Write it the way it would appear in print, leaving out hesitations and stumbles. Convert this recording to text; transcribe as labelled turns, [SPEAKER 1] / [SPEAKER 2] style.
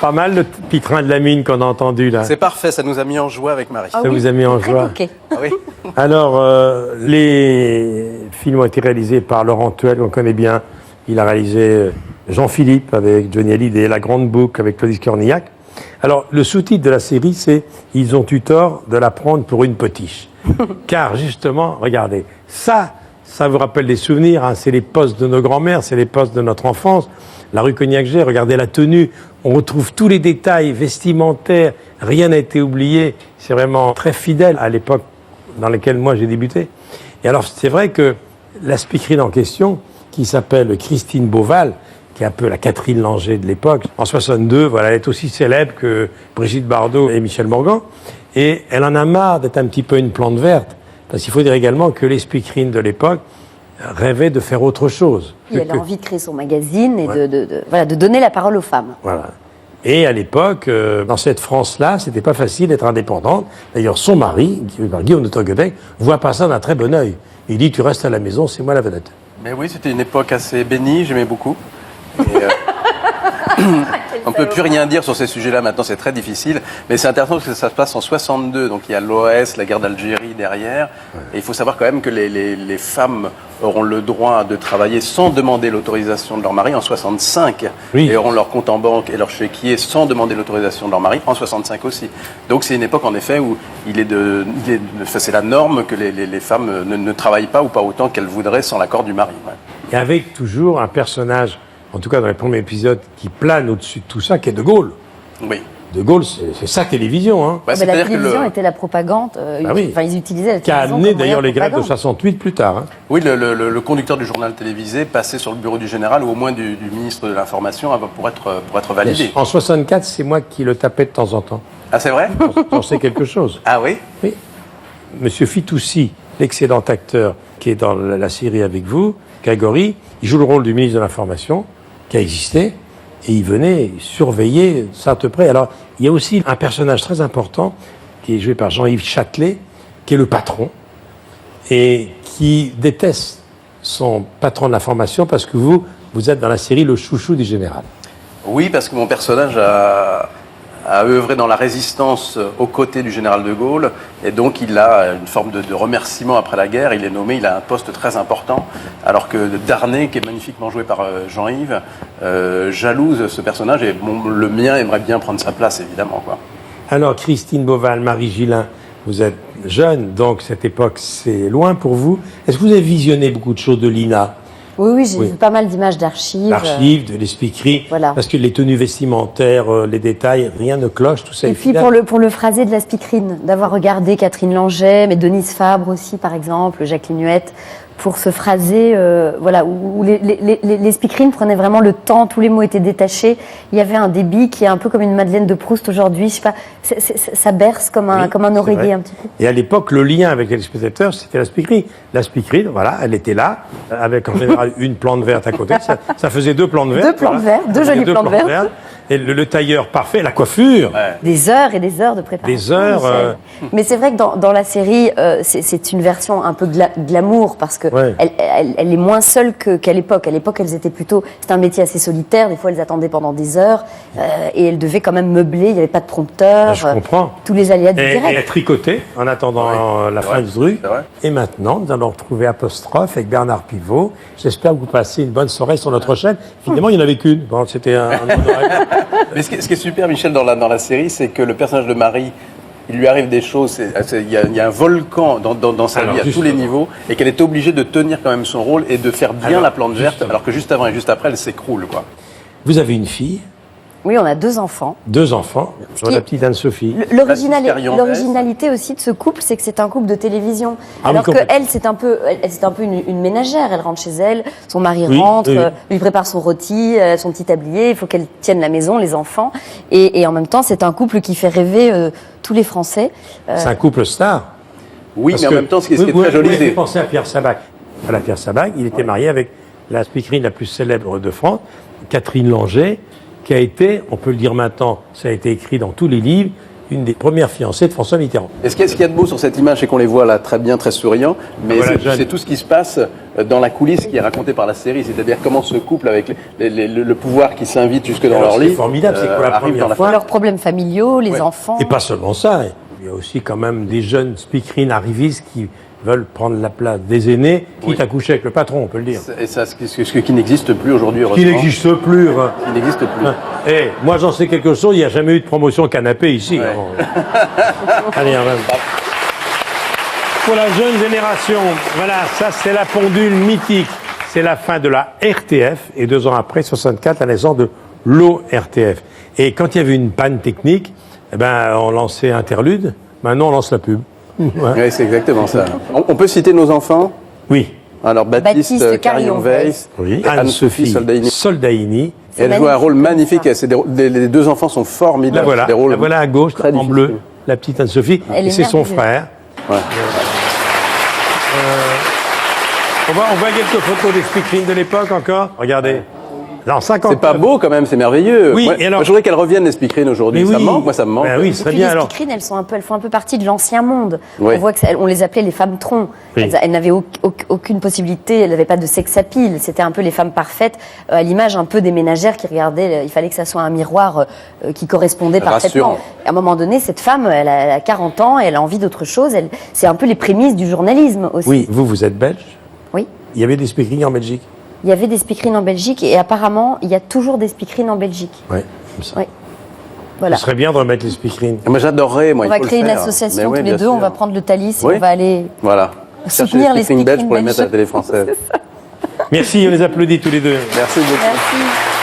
[SPEAKER 1] Pas mal le pitrin de la mine qu'on a entendu là.
[SPEAKER 2] C'est parfait, ça nous a mis en joie avec Marie.
[SPEAKER 1] Ça vous a mis en joie.
[SPEAKER 2] Ah oui.
[SPEAKER 1] Alors, les films ont été réalisés par Laurent Tuel, qu'on connaît bien. Il a réalisé Jean-Philippe avec Johnny Hallyday, La Grande Boucle avec Clovis Cornillac. Alors, le sous-titre de la série, c'est « Ils ont eu tort de la prendre pour une potiche ». Car, justement, regardez, ça vous rappelle des souvenirs, hein, c'est les postes de nos grands-mères, c'est les postes de notre enfance. La rue Cognac-Ger, regardez la tenue, on retrouve tous les détails vestimentaires, rien n'a été oublié. C'est vraiment très fidèle à l'époque dans laquelle moi j'ai débuté. Et alors, c'est vrai que la speakerine en question, qui s'appelle Christine Beauval, qui est un peu la Catherine Langer de l'époque, en 62, voilà, elle est aussi célèbre que Brigitte Bardot et Michel Morgan. Et elle en a marre d'être un petit peu une plante verte, parce qu'il faut dire également que les speakerines de l'époque rêvaient de faire autre chose.
[SPEAKER 3] Et elle a envie de créer son magazine et de donner la parole aux femmes.
[SPEAKER 1] Voilà. Et à l'époque, dans cette France-là, c'était pas facile d'être indépendante. D'ailleurs, son mari, Guillaume de Tocqueville, voit pas ça d'un très bon œil. Il dit, tu restes à la maison, c'est moi la vedette.
[SPEAKER 2] Mais oui, c'était une époque assez bénie, j'aimais beaucoup. Et, on ne peut plus rien dire sur ces sujets-là maintenant, c'est très difficile. Mais c'est intéressant parce que ça se passe en 62, donc il y a l'OAS, la guerre d'Algérie derrière. Ouais. Et il faut savoir quand même que les femmes auront le droit de travailler sans demander l'autorisation de leur mari en 65. Oui. Et auront leur compte en banque et leur chéquier sans demander l'autorisation de leur mari en 65 aussi. Donc c'est une époque en effet où c'est la norme que les femmes ne travaillent pas ou pas autant qu'elles voudraient sans l'accord du mari. Ouais.
[SPEAKER 1] Et avec toujours un personnage, en tout cas dans les premiers épisodes, qui plane au-dessus de tout ça, qui est De Gaulle.
[SPEAKER 2] Oui.
[SPEAKER 1] De Gaulle, c'est sa télévision. Hein.
[SPEAKER 3] Bah, la télévision était la propagande.
[SPEAKER 1] Oui.
[SPEAKER 3] Ils utilisaient la télévision.
[SPEAKER 1] Qui a amené d'ailleurs les grèves de 68 plus tard. Hein.
[SPEAKER 2] Oui, le conducteur du journal télévisé passait sur le bureau du général ou au moins du ministre de l'Information pour être validé.
[SPEAKER 1] En 64, c'est moi qui le tapais de temps en temps.
[SPEAKER 2] Ah, c'est vrai ?
[SPEAKER 1] J'en sais quelque chose.
[SPEAKER 2] Ah oui ?
[SPEAKER 1] Oui. Monsieur Fitoussi, l'excellent acteur qui est dans la série avec vous, Grégory, il joue le rôle du ministre de l'Information, qui a existé, et il venait surveiller ça de près. Alors, il y a aussi un personnage très important, qui est joué par Jean-Yves Châtelet, qui est le patron, et qui déteste son patron de l'information, parce que vous êtes dans la série le chouchou du général.
[SPEAKER 2] Oui, parce que mon personnage a œuvré dans la résistance aux côtés du général de Gaulle, et donc il a une forme de remerciement après la guerre. Il est nommé, il a un poste très important, alors que Darnay, qui est magnifiquement joué par Jean-Yves, jalouse ce personnage, et le mien aimerait bien prendre sa place, évidemment, quoi.
[SPEAKER 1] Alors, Christine Beauval, Marie Gillin, vous êtes jeune, donc cette époque, c'est loin pour vous. Est-ce que vous avez visionné beaucoup de choses de l'INA ?
[SPEAKER 3] Oui, j'ai vu pas mal d'images d'archives.
[SPEAKER 1] D'archives, de l'espiquerie, voilà. Parce que les tenues vestimentaires, les détails, rien ne cloche, tout ça.
[SPEAKER 3] Et puis pour le phrasé de la speakerine, d'avoir regardé Catherine Langer, mais Denise Fabre aussi, par exemple, Jacqueline Huette, pour se phraser, où les speakerines prenaient vraiment le temps, tous les mots étaient détachés. Il y avait un débit qui est un peu comme une Madeleine de Proust aujourd'hui, je sais pas, ça berce comme un oreiller un petit peu.
[SPEAKER 1] Et à l'époque, le lien avec les spectateurs, c'était la speakerine. La speakerine, voilà, elle était là, avec en général une plante verte à côté. Ça faisait deux plantes vertes.
[SPEAKER 3] Deux plantes vertes, deux jolies plantes vertes.
[SPEAKER 1] Et le tailleur parfait, la coifure.
[SPEAKER 3] Ouais. Des heures et des heures de préparation.
[SPEAKER 1] Des heures.
[SPEAKER 3] Mais c'est vrai que dans la série, c'est une version un peu glamour, parce que elle est moins seule qu'à l'époque. À l'époque, c'était un métier assez solitaire. Des fois, elles attendaient pendant des heures et elles devaient quand même meubler. Il n'y avait pas de prompteur.
[SPEAKER 1] Je comprends.
[SPEAKER 3] Tous les aléas du direct.
[SPEAKER 1] Et elle tricotait en attendant la fin du truc. Et maintenant, nous allons retrouver Apostrophe avec Bernard Pivot. J'espère que vous passez une bonne soirée sur notre chaîne. Finalement, il n'y en avait qu'une. Bon, c'était un
[SPEAKER 2] Mais ce qui est super, Michel, dans la série, c'est que le personnage de Marie, il lui arrive des choses, il y a un volcan dans sa vie à tous les niveaux, et qu'elle est obligée de tenir quand même son rôle et de faire bien la plante verte, alors que juste avant et juste après, elle s'écroule, quoi.
[SPEAKER 1] Vous avez une fille ?
[SPEAKER 3] Oui, on a 2 enfants.
[SPEAKER 1] 2 enfants, sur la petite Anne-Sophie.
[SPEAKER 3] L'originalité aussi de ce couple, c'est que c'est un couple de télévision. Alors qu'elle, c'est un peu une ménagère. Elle rentre chez elle, son mari rentre, lui prépare son rôti, son petit tablier, il faut qu'elle tienne la maison, les enfants. Et en même temps, c'est un couple qui fait rêver tous les Français.
[SPEAKER 1] C'est un couple star.
[SPEAKER 2] Oui, mais en même temps, ce qui est très joli, c'est...
[SPEAKER 1] Pensez à Pierre Sabac. Voilà, Pierre Sabac, il était marié avec la speakerine la plus célèbre de France, Catherine Langer, qui a été, on peut le dire maintenant, ça a été écrit dans tous les livres, une des premières fiancées de François Mitterrand.
[SPEAKER 2] Et ce qu'il y a de beau sur cette image, c'est qu'on les voit là très bien, très souriants, mais
[SPEAKER 1] Voilà, Jeanne.
[SPEAKER 2] c'est tout ce qui se passe dans la coulisse qui est raconté par la série, c'est-à-dire comment ce couple avec le pouvoir qui s'invite jusque dans
[SPEAKER 1] Alors,
[SPEAKER 2] leur
[SPEAKER 1] ce qui
[SPEAKER 2] lit
[SPEAKER 1] est formidable, c'est que pour la
[SPEAKER 2] arrive dans
[SPEAKER 1] première
[SPEAKER 2] la
[SPEAKER 1] fois,
[SPEAKER 3] Leurs problèmes familiaux, les
[SPEAKER 2] Ouais.
[SPEAKER 3] enfants.
[SPEAKER 1] et pas seulement ça, il y a aussi quand même des jeunes speakerines arrivistes qui veulent prendre la place des aînés, quitte
[SPEAKER 2] Oui.
[SPEAKER 1] à coucher avec le patron, on peut le dire.
[SPEAKER 2] Et ça, ce qui n'existe plus aujourd'hui, heureusement.
[SPEAKER 1] Qui n'existe plus. Hein.
[SPEAKER 2] Qui n'existe plus.
[SPEAKER 1] Eh, moi j'en sais quelque chose, il n'y a jamais eu de promotion canapé ici.
[SPEAKER 2] Ouais.
[SPEAKER 1] Allez, on va. Pour la jeune génération, voilà, ça c'est la pendule mythique. C'est la fin de la RTF et 2 ans après, 64, la naissance de l'ORTF. Et quand il y avait une panne technique, eh ben, on lançait Interlude, maintenant on lance la pub. Ouais.
[SPEAKER 2] Oui, c'est exactement ça. On peut citer nos enfants.
[SPEAKER 1] Oui,
[SPEAKER 2] Alors, Baptiste Carillon-Weiss,
[SPEAKER 1] oui.
[SPEAKER 2] et Anne-Sophie Soldaini.
[SPEAKER 1] Soldaini.
[SPEAKER 3] C'est
[SPEAKER 2] Elle joue un rôle
[SPEAKER 3] magnifique,
[SPEAKER 2] magnifique. Les deux enfants sont formidables.
[SPEAKER 1] La voilà,
[SPEAKER 2] C'est des rôles
[SPEAKER 1] la voilà à gauche,
[SPEAKER 2] très
[SPEAKER 1] en
[SPEAKER 2] difficiles.
[SPEAKER 1] bleu, la petite Anne-Sophie,
[SPEAKER 3] Elle
[SPEAKER 1] et
[SPEAKER 3] est
[SPEAKER 1] c'est son
[SPEAKER 3] merveilleuse.
[SPEAKER 1] frère.
[SPEAKER 2] Ouais.
[SPEAKER 1] On voit quelques photos des speakerines de l'époque encore. Regardez. En 50.
[SPEAKER 2] C'est pas beau quand même, c'est merveilleux.
[SPEAKER 1] Oui,
[SPEAKER 2] Moi,
[SPEAKER 1] et alors-
[SPEAKER 2] moi, je voudrais qu'elles reviennent les speakerines aujourd'hui.
[SPEAKER 1] Mais
[SPEAKER 2] Ça
[SPEAKER 1] oui.
[SPEAKER 2] me manque, moi ça me manque.
[SPEAKER 1] Ben oui,
[SPEAKER 3] Et
[SPEAKER 1] ce serait
[SPEAKER 3] puis
[SPEAKER 1] bien
[SPEAKER 3] les
[SPEAKER 1] alors.
[SPEAKER 3] speakerines, elles font un peu partie de l'ancien monde.
[SPEAKER 2] Oui.
[SPEAKER 3] On voit on les appelait les femmes troncs.
[SPEAKER 1] Oui.
[SPEAKER 3] Elles n'avaient aucune possibilité, elles n'avaient pas de sex appeal. C'était un peu les femmes parfaites, à l'image un peu des ménagères qui regardaient. Il fallait que ça soit un miroir qui correspondait parfaitement.
[SPEAKER 2] Rassurant.
[SPEAKER 3] À un moment donné, cette femme, elle a 40 ans, et elle a envie d'autre chose. C'est un peu les prémices du journalisme aussi.
[SPEAKER 1] Oui, vous êtes belge.
[SPEAKER 3] Oui.
[SPEAKER 1] Il y avait des speakerines en Belgique.
[SPEAKER 3] Il y avait des speakerines en Belgique, et apparemment, il y a toujours des speakerines en Belgique.
[SPEAKER 1] Oui, comme ça.
[SPEAKER 3] Oui. Voilà.
[SPEAKER 1] Ce serait bien de remettre les speakerines.
[SPEAKER 2] Moi j'adorerais, moi.
[SPEAKER 3] On
[SPEAKER 2] il
[SPEAKER 3] va
[SPEAKER 2] faut le
[SPEAKER 3] créer une
[SPEAKER 2] faire.
[SPEAKER 3] association
[SPEAKER 2] Mais oui,
[SPEAKER 3] tous les
[SPEAKER 2] bien
[SPEAKER 3] deux, on
[SPEAKER 2] sûr.
[SPEAKER 3] va prendre le Thalys et
[SPEAKER 2] Oui.
[SPEAKER 3] on va aller
[SPEAKER 2] Voilà.
[SPEAKER 3] soutenir les
[SPEAKER 2] speakerines belges
[SPEAKER 3] speakerines
[SPEAKER 2] pour les mettre à la
[SPEAKER 3] belges.
[SPEAKER 2] télé française.
[SPEAKER 1] Merci, on les applaudit tous les deux.
[SPEAKER 2] Merci beaucoup.
[SPEAKER 3] Merci.